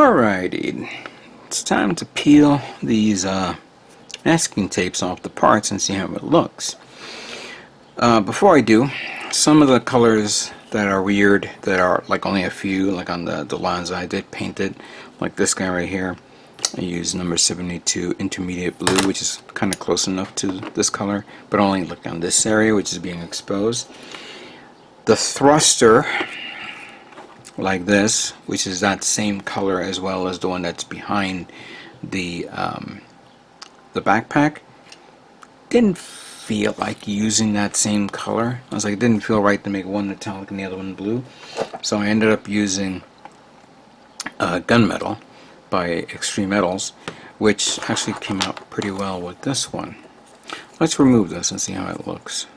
Alrighty, it's time to peel these masking tapes off the parts and see how it looks. Before I do, some of the colors that are weird, that are like only a few, like on the Lanza, I did paint it, like this guy right here. I used number 72 intermediate blue, which is kind of close enough to this color, but only like on this area, which is being exposed. The thruster, like this, which is that same color as well as the one that's behind the backpack, didn't feel like using that same color. I was like, it didn't feel right to make one metallic and the other one blue, so I ended up using gunmetal by Extreme Metals, which actually came out pretty well with this one. Let's remove this and see how it looks.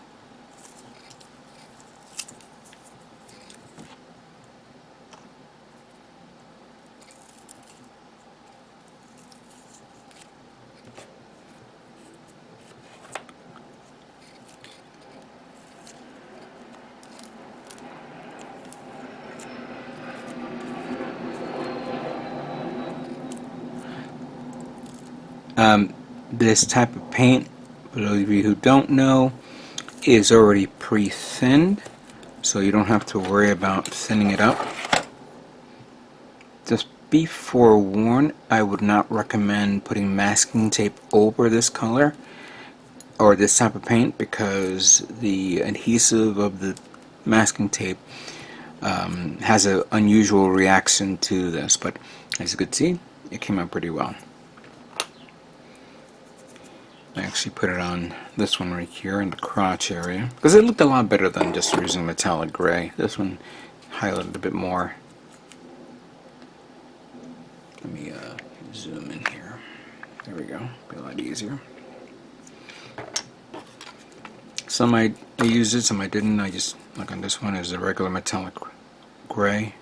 This type of paint, for those of you who don't know, is already pre-thinned, so you don't have to worry about thinning it up. Just be forewarned, I would not recommend putting masking tape over this color or this type of paint, because the adhesive of the masking tape has an unusual reaction to this, but as you could see, it came out pretty well. I actually put it on this one right here in the crotch area, because it looked a lot better than just using metallic gray. This one highlighted a bit more. Let me zoom in here. There we go. Be a lot easier. Some I used it, some I didn't. I just, like on this one, is a regular metallic gray.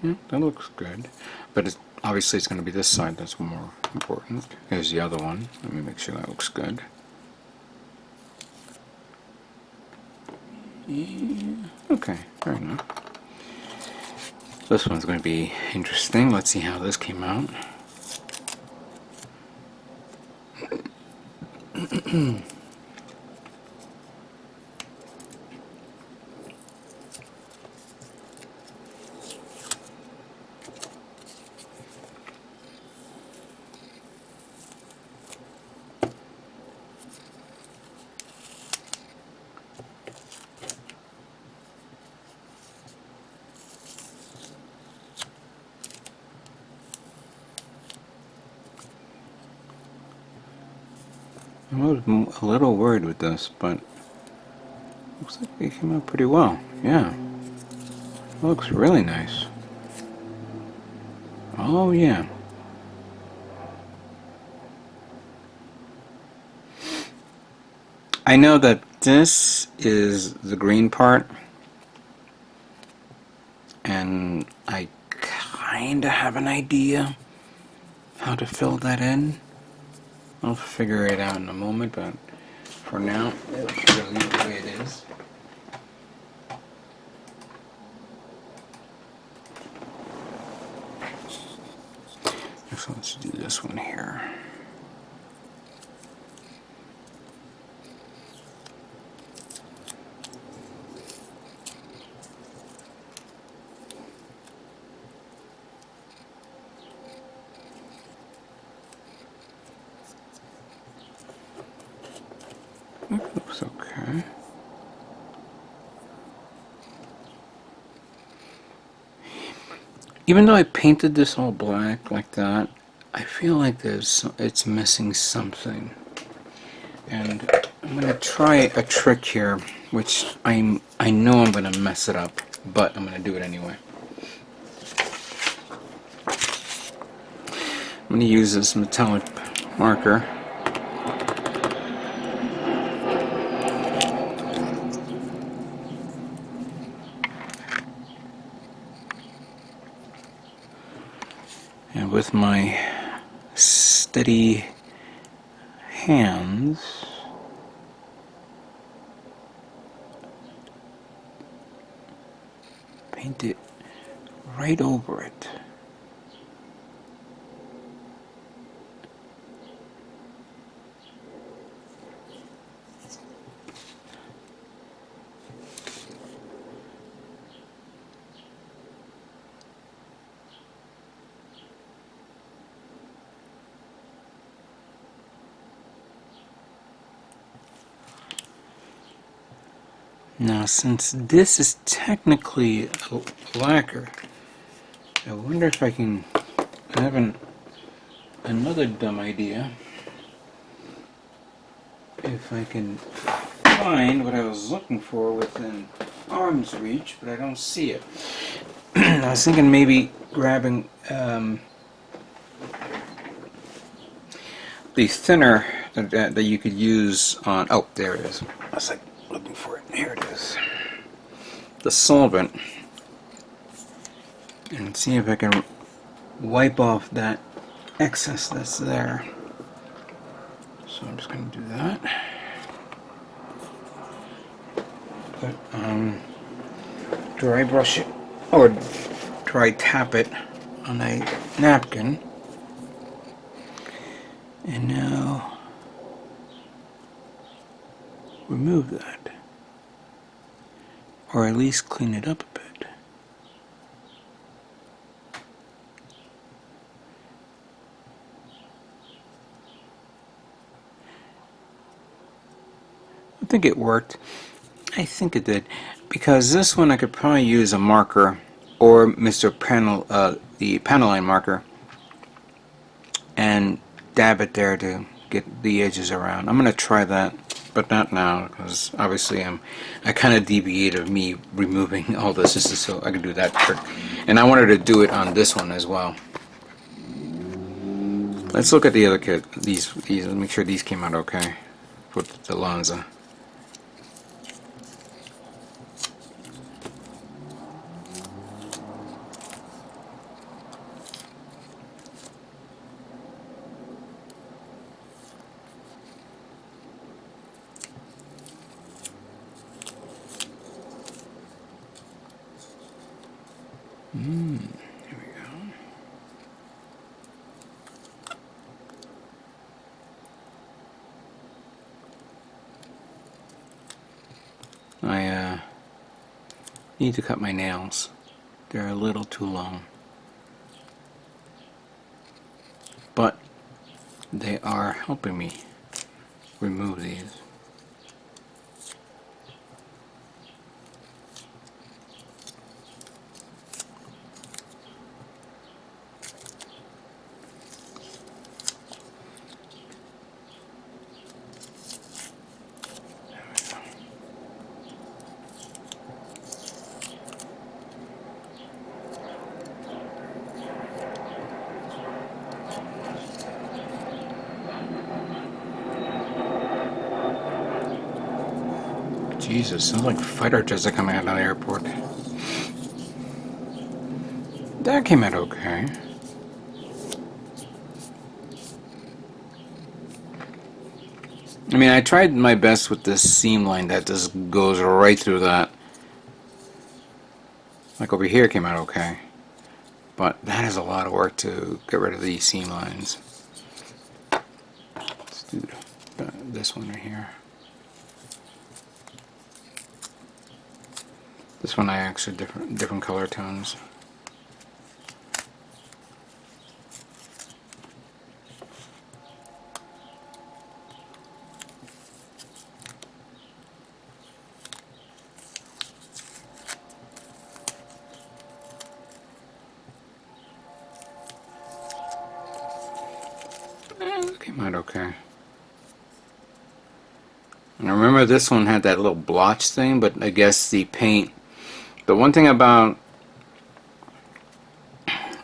Yeah, that looks good, but obviously it's going to be this side that's more important. Here's the other one. Let me make sure that looks good. Yeah, okay, fair enough. This one's going to be interesting. Let's see how this came out. I was a little worried with this, but looks like it came out pretty well. Yeah, it looks really nice. Oh yeah. I know that this is the green part, and I kinda have an idea how to fill that in. I'll figure it out in a moment, but for now, we're going to leave it the way it is. So let's do this one here. That looks okay. Even though I painted this all black like that, I feel like it's missing something. And I'm going to try a trick here, which I know I'm going to mess it up, but I'm going to do it anyway. I'm going to use this metallic marker. And with my steady hands, paint it right over it. Now, since this is technically a lacquer, I wonder if I can have another dumb idea. If I can find what I was looking for within arm's reach, but I don't see it. I was thinking maybe grabbing the thinner that you could use on. Oh, there it is. I was like looking for it. Here it is. The solvent, and see if I can wipe off that excess that's there. So I'm just going to do that. Put dry brush it, or dry tap it on a napkin. And now remove that, or at least clean it up a bit. I think it worked. I think it did, because this one I could probably use a marker or Mr. Panel, the Panaline marker, and dab it there to get the edges around. I'm gonna try that, but not now, because obviously I kind of deviated of me removing all this just so I can do that trick, and I wanted to do it on this one as well. Let's look at the other kit. These. Let's make sure these came out okay with the Lanza. Here we go. I need to cut my nails. They're a little too long. But they are helping me remove these. Jesus, sounds like fighter jets are coming out of the airport. That came out okay. I mean, I tried my best with this seam line that just goes right through that. Like over here came out okay. But that is a lot of work to get rid of these seam lines. Let's do this one right here. This one I actually different color tones. Came out okay. And I remember this one had that little blotch thing, but I guess the paint. The one thing about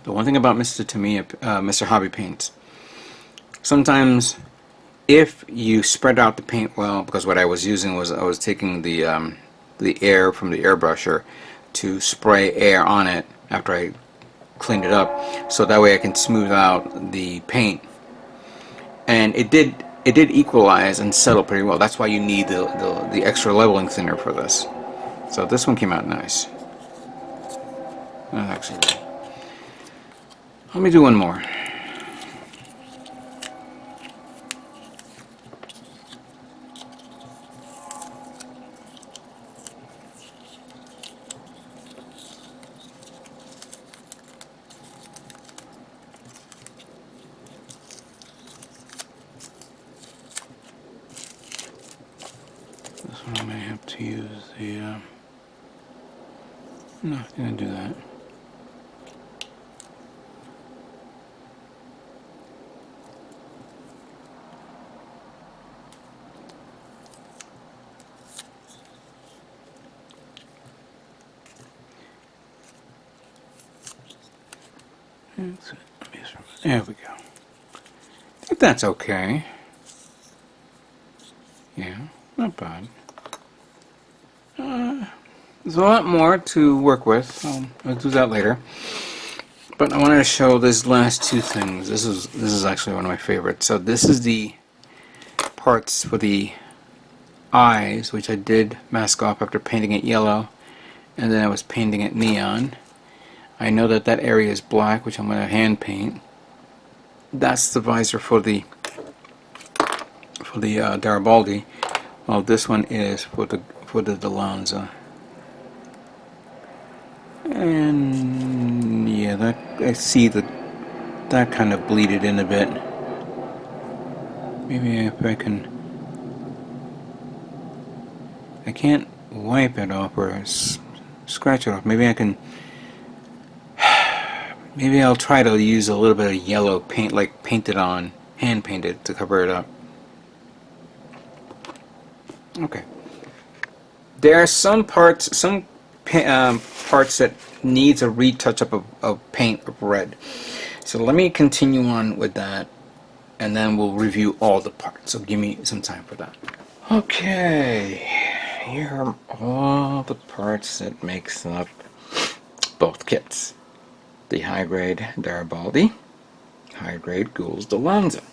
Mr. Hobby Paints, sometimes if you spread out the paint well, because what I was using was I was taking the air from the airbrusher to spray air on it after I cleaned it up, so that way I can smooth out the paint, and it did equalize and settle pretty well. That's why you need the extra leveling thinner for this. So this one came out nice. Actually, let me do one more. This one I may have to use the, no, I'm going to do that. There we go. I think that's okay. Yeah, not bad. There's a lot more to work with. I'll do that later. But I wanted to show these last two things. This is actually one of my favorites. So this is the parts for the eyes, which I did mask off after painting it yellow, and then I was painting it neon. I know that that area is black, which I'm going to hand paint. That's the visor for the Darilbalde, while this one is for the Dilanza. And yeah, that I see that kind of bleeded in a bit. Maybe if I can't wipe it off or scratch it off. Maybe I can. Maybe I'll try to use a little bit of yellow paint, like painted on, hand painted, to cover it up. Okay. There are some parts that needs a retouch up of paint of red. So let me continue on with that, and then we'll review all the parts. So give me some time for that. Okay, here are all the parts that makes up both kits. The high-grade Darilbalde, high-grade Ghouls Dilanza.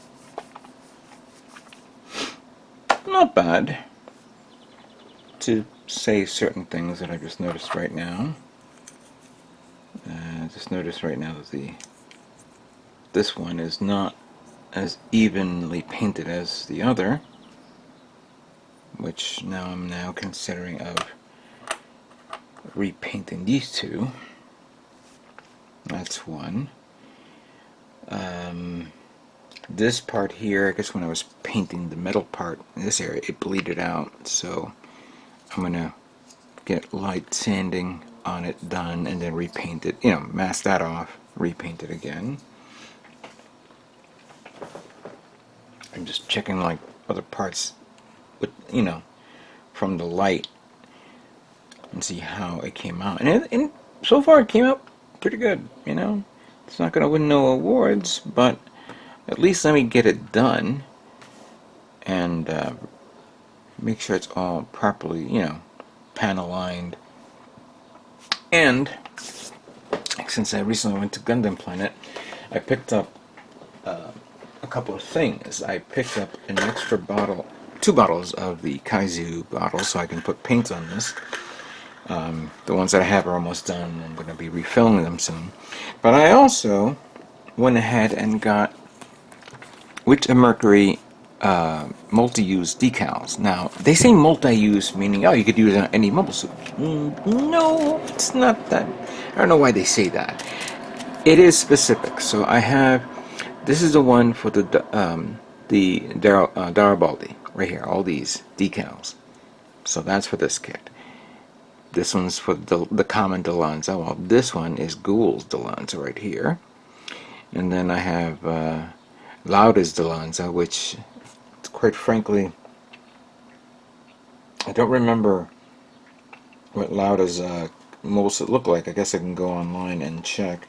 Not bad, to say certain things that I just noticed right now. Just noticed right now that this one is not as evenly painted as the other, which now I'm considering of repainting these two. That's one. This part here, I guess when I was painting the metal part in this area, it bleeded out, so I'm gonna get light sanding on it done and then repaint it, mask that off, repaint it again. I'm just checking like other parts with, from the light and see how it came out. And so far it came out pretty good, It's not gonna win no awards, but at least let me get it done and make sure it's all properly, panel lined. And since I recently went to Gundam Planet, I picked up a couple of things. I picked up an extra bottle, 2 bottles of the Kaizu bottle, so I can put paint on this. The ones that I have are almost done. I'm going to be refilling them soon. But I also went ahead and got Witch of Mercury multi-use decals. Now, they say multi-use, meaning, you could use it on any mobile suit. No, it's not that. I don't know why they say that. It is specific. So I have, this is the one for the Darilbalde, right here, all these decals. So that's for this kit. This one's for the common Dilanza, while this one is Ghouls Dilanza right here. And then I have Lauda's Dilanza, which, quite frankly, I don't remember what Lauda's mobile suit looked like. I guess I can go online and check.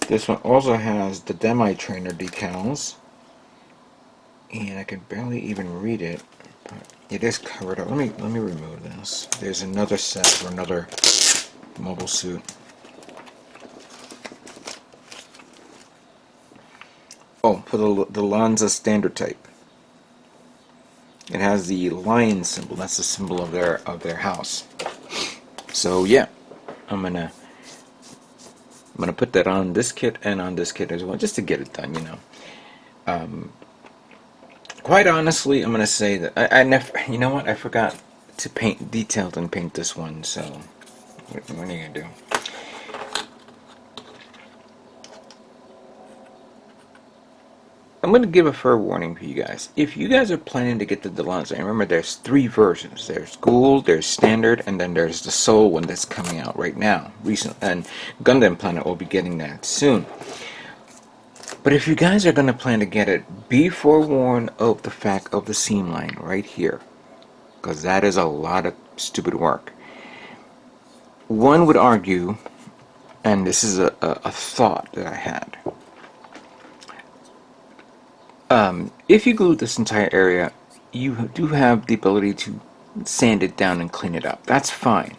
This one also has the Demi Trainer decals, and I can barely even read it, but it is covered up. Let me remove this. There's another set for another mobile suit. Oh, for the Lanza standard type. It has the lion symbol. That's the symbol of their house. So yeah, I'm gonna I'm going to put that on this kit and on this kit as well, just to get it done, you know. Quite honestly, I'm going to say that I never, you know what, I forgot to paint, detailed and paint this one, so what are you going to do? I'm going to give a fair warning for you guys. If you guys are planning to get the Darilbalde, remember there's 3 versions. There's Gold, there's Standard, and then there's the Soul one that's coming out right now. And Gundam Planet will be getting that soon. But if you guys are going to plan to get it, be forewarned of the fact of the seam line right here. Because that is a lot of stupid work. One would argue, and this is a thought that I had, if you glue this entire area, you do have the ability to sand it down and clean it up. That's fine.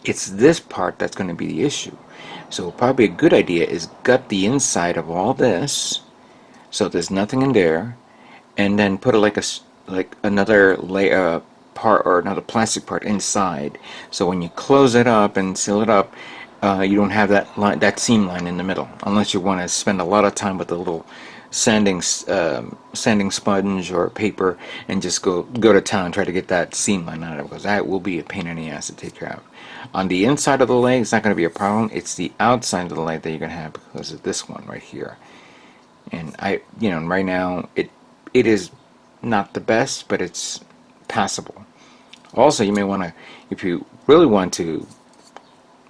It's this part that's going to be the issue. So probably a good idea is gut the inside of all this, so there's nothing in there, and then put like another layer part or another plastic part inside. So when you close it up and seal it up, you don't have that seam line in the middle, unless you want to spend a lot of time with the little sanding sponge or paper and just go to town and try to get that seam line out of it, because that will be a pain in the ass to take care of. On the inside of the leg, it's not going to be a problem. It's the outside of the leg that you're going to have because of this one right here. And right now it is not the best, but it's passable. Also, you may want to, if you really want to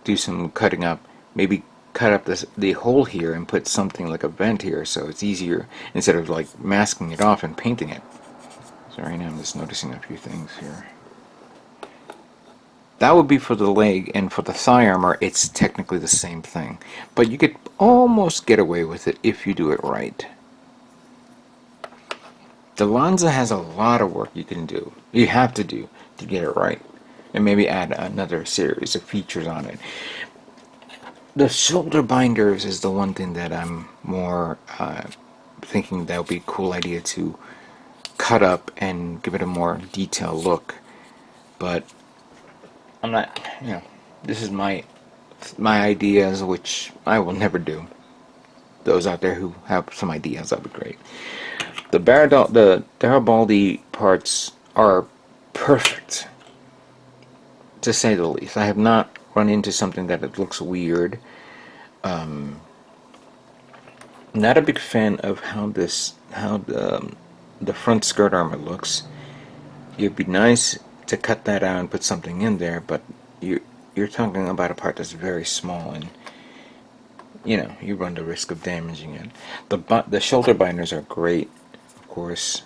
do some cutting up, maybe cut up the hole here and put something like a vent here, so it's easier instead of like masking it off and painting it. So right now I'm just noticing a few things here. That would be for the leg, and for the thigh armor it's technically the same thing, but you could almost get away with it if you do it right. The Lanza has a lot of work you can do, you have to do to get it right, and maybe add another series of features on it. The shoulder binders is the one thing that I'm more thinking that would be a cool idea to cut up and give it a more detailed look. But I'm not, this is my ideas, which I will never do. Those out there who have some ideas, that would be great. The Darilbalde parts are perfect, to say the least. I have not run into something that it looks weird. Not a big fan of how the front skirt armor looks. It'd be nice to cut that out and put something in there, but you're talking about a part that's very small, and you run the risk of damaging it. The shoulder binders are great, of course.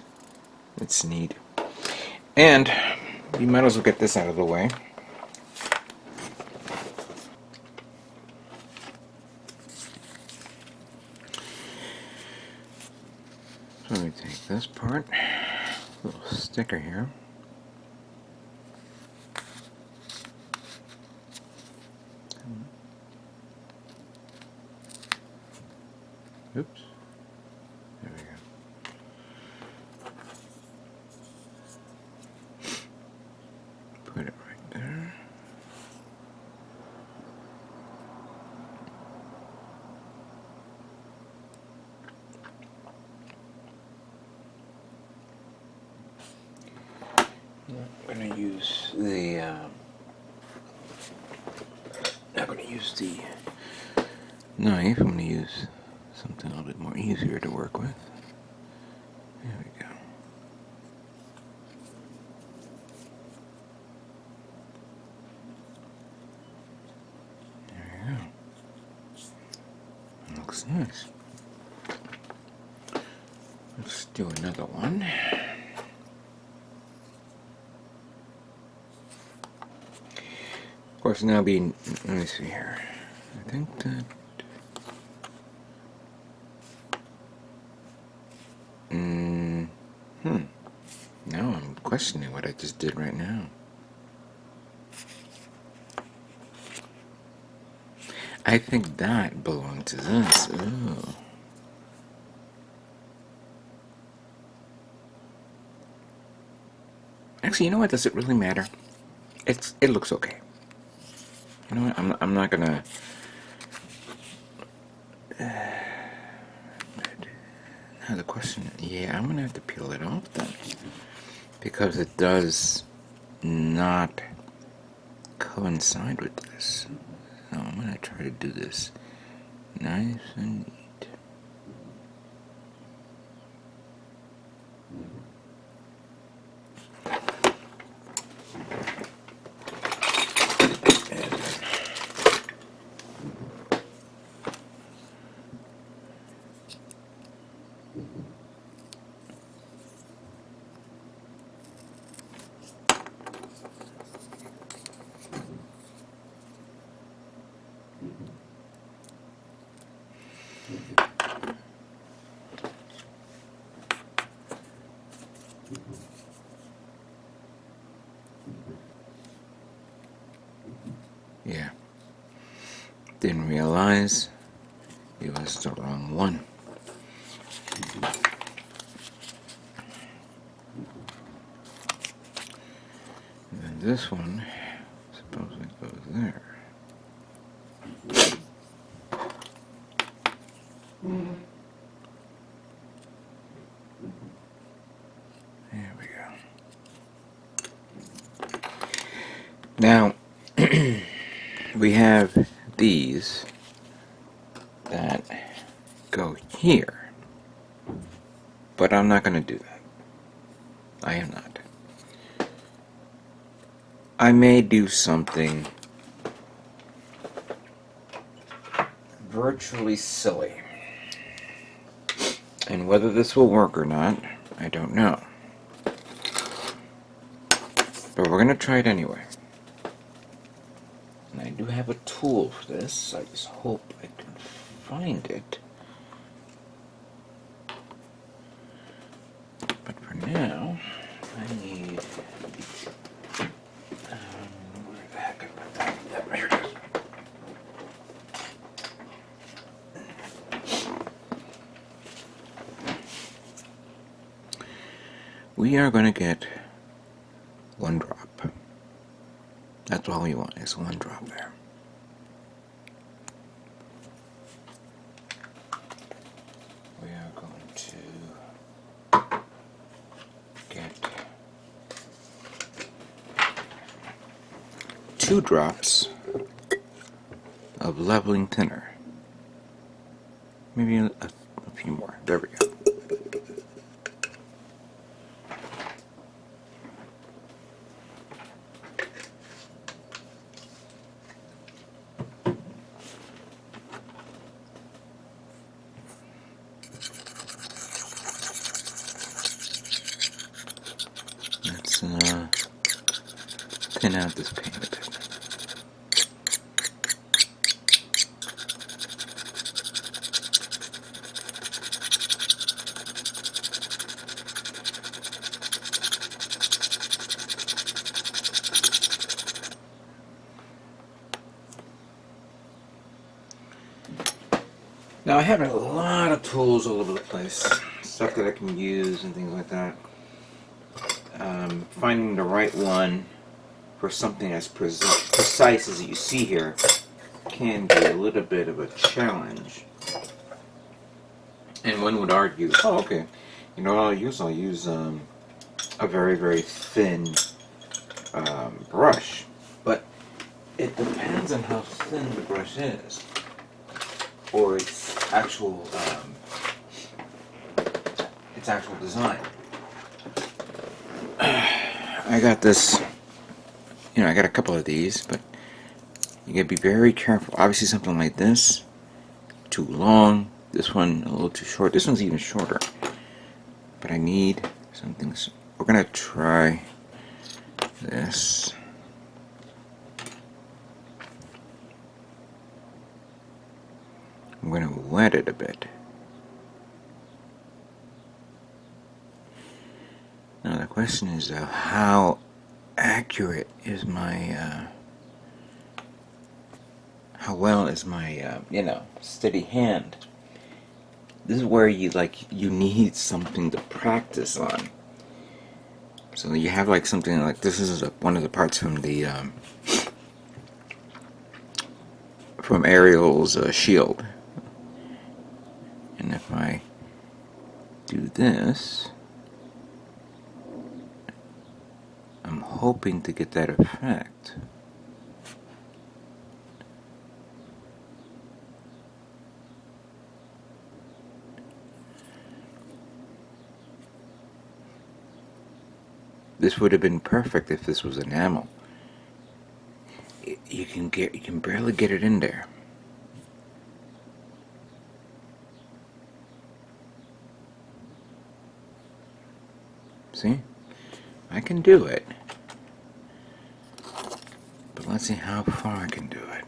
It's neat, and you might as well get this out of the way. So let me take this part, little sticker here. Oops. There we go. Put it right there. I'm going to use the knife. I'm going to use something a little bit more easier to work with. There we go. There we go. Looks nice. Let's do another one. Of course, now being, let me see here. I think that. Now I'm questioning what I just did right now. I think that belonged to this. Ooh. Actually, you know what? Does it really matter? It looks okay. You know what? I'm not gonna Now the question, yeah, I'm gonna have to peel it off then, because it does not coincide with this. So I'm gonna try to do this nice and neat. Yeah, didn't realize it was the wrong one. And then this one supposedly goes there. There we go. Now, we have these that go here, but I'm not going to do that. I am not. I may do something virtually silly, and whether this will work or not, I don't know. But we're going to try it anyway. And I do have a tool for this. I just hope I can find it. But for now, I need... where the heck did I put that? Yep, here it is. We are going to get one drop. That's all we want, is one drop there. We are going to get 2 drops of leveling thinner. Maybe a few more. There we go. Let's thin out this paint a bit. Now I have a lot of tools all over the place, stuff that I can use and things like that. Finding the right one for something as precise as you see here can be a little bit of a challenge. And one would argue, oh okay, you know what I'll use? I'll use a very, very thin brush. But it depends on how thin the brush is, or its actual design. I got this, I got a couple of these, but you gotta be very careful. Obviously something like this, too long. This one a little too short. This one's even shorter. But I need something. We're gonna try this. I'm gonna wet it a bit. Now the question is, how accurate is my, how well is my, steady hand? This is where you need something to practice on. So you have something like this is one of the parts from the from Ariel's shield. And if I do this, I'm hoping to get that effect. This would have been perfect if this was enamel. You can barely get it in there. See? I can do it. But let's see how far I can do it.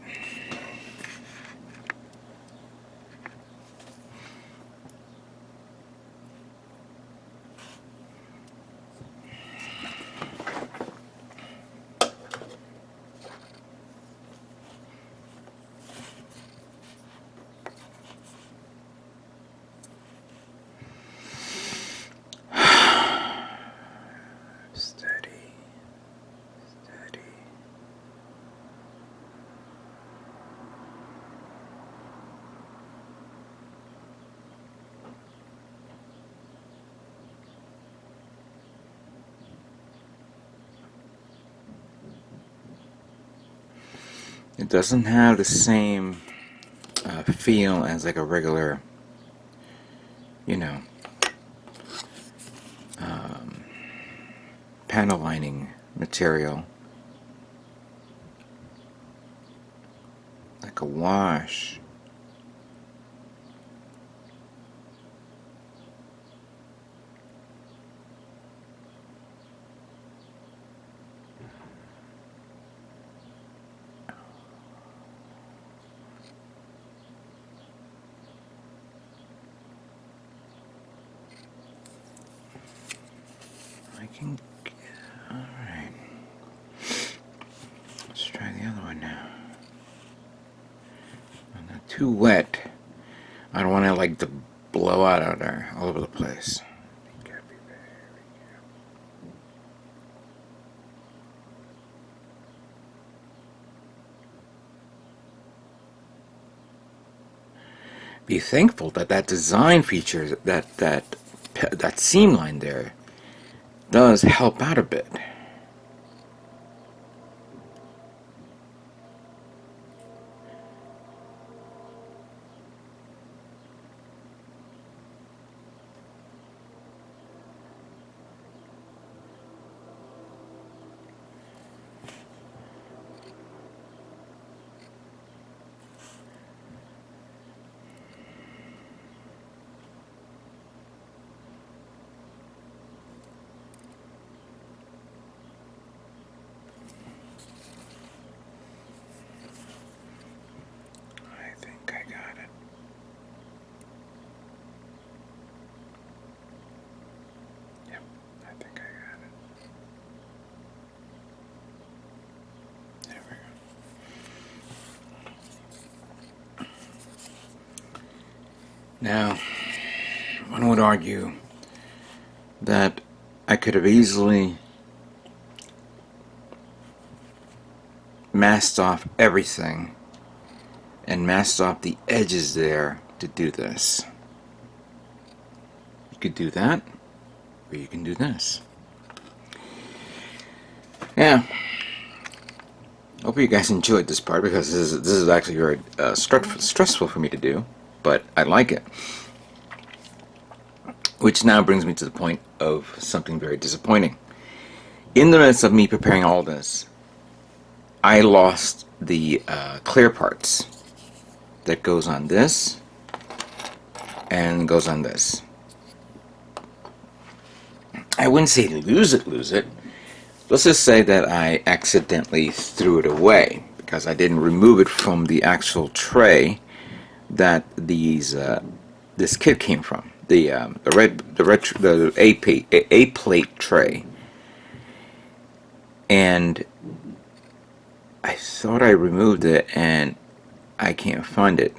It doesn't have the same feel as like a regular, you know, panel lining material, like a wash. Alright. Let's try the other one now. I'm not too wet. I don't want it like to blow out there all over the place. You gotta be very careful. Be thankful that that design feature, that seam line there, does help out a bit. Now, one would argue that I could have easily masked off everything and masked off the edges there to do this. You could do that, or you can do this. Yeah. Hope you guys enjoyed this part, because this is actually very stressful for me to do, but I like it. Which now brings me to the point of something very disappointing. In the midst of me preparing all this, I lost the clear parts that goes on this and goes on this. I wouldn't say lose it. Let's just say that I accidentally threw it away because I didn't remove it from the actual tray that this kit came from. The A plate tray, and I thought I removed it and I can't find it.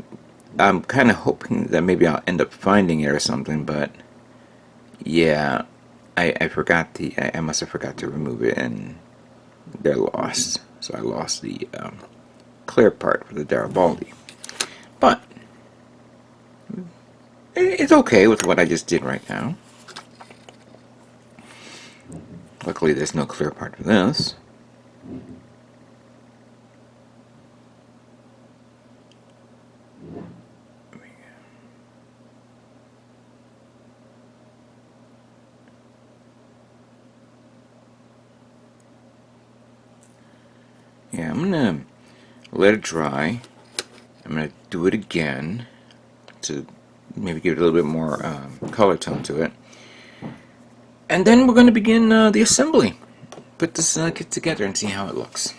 I'm kind of hoping that maybe I'll end up finding it or something, but yeah, I forgot I must have forgot to remove it, and they're lost. So I lost the clear part for the Darilbalde. But it's okay with what I just did right now. Luckily there's no clear part for this. Yeah, I'm gonna let it dry. I'm gonna do it again to maybe give it a little bit more color tone to it. And then we're gonna begin the assembly. Put this kit together and see how it looks.